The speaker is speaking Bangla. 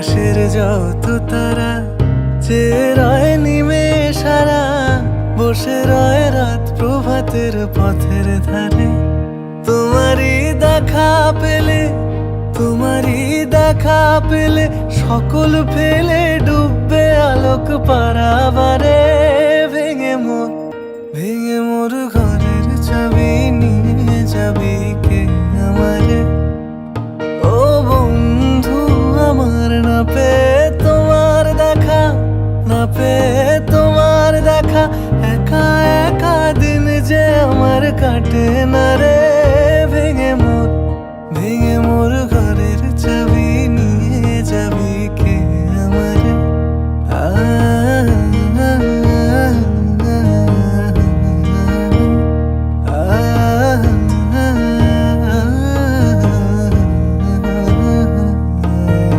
আকাশের যত তারা চেয়ে রয় নিমেষারা, বসে রয় রাত প্রভাতের পথের ধারে। তোমারই দেখা পেলে, তোমারই দেখা পেলে সকল ফেলে ডুববে আলোক পারাবারে। ভেঙে মোর ঘরের চাবি নিয়ে যাবি কে আমারে? ও বন্ধু আমার, না পেয়ে তোমার দেখা, না পেয়ে তোমার দেখা, একা একা দিন যে আমার কাটে না রে।